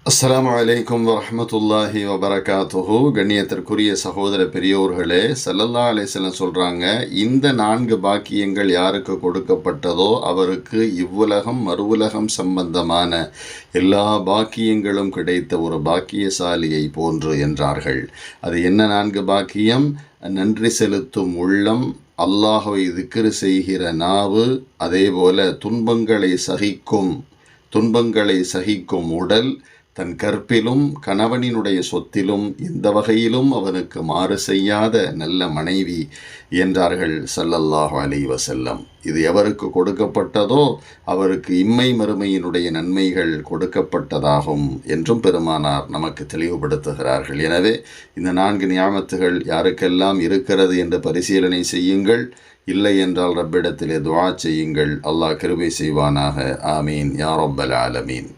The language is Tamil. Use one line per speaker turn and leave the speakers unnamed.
அஸ்ஸலாமு அலைக்கும் வரஹ்மத்துல்லாஹி வபரகாத்துஹு. கண்ணியத்திற்குரிய சகோதர பெரியோர்களே, ஸல்லல்லாஹு அலைஹி வஸல்லம் சொல்கிறாங்க, இந்த 4 பாக்கியங்கள் யாருக்கு கொடுக்கப்பட்டதோ அவருக்கு இவ்வுலகம் மறுவுலகம் சம்பந்தமான எல்லா பாக்கியங்களும் கிடைத்த ஒரு பாக்கியசாலியை போன்று என்றார்கள். அது என்ன 4 பாக்கியம்? நன்றி செலுத்தும் உள்ளம், அல்லாஹ்வை திக்ர் செய்கிற நாவு, அதேபோல துன்பங்களை சகிக்கும் உடல், தன் கற்பிலும் கணவனினுடைய சொத்திலும் எந்த வகையிலும் அவனுக்கு மாறு செய்யாத நல்ல மனைவி என்றார்கள் ஸல்லல்லாஹு அலைஹி வஸல்லம். இது எவருக்கு கொடுக்கப்பட்டதோ அவருக்கு இம்மை மறுமையினுடைய நன்மைகள் கொடுக்கப்பட்டதாகும் என்றும் பெருமானார் நமக்கு தெளிவுபடுத்துகிறார்கள். எனவே இந்த 4 நியாமத்துகள் யாருக்கெல்லாம் இருக்கிறது என்று பரிசீலனை செய்யுங்கள். இல்லை என்றால் ரப்பிடத்திலே துஆ செய்யுங்கள். அல்லாஹ் கிருபை செய்வானாக. ஆமீன் யா ரப்பல் ஆலமீன்.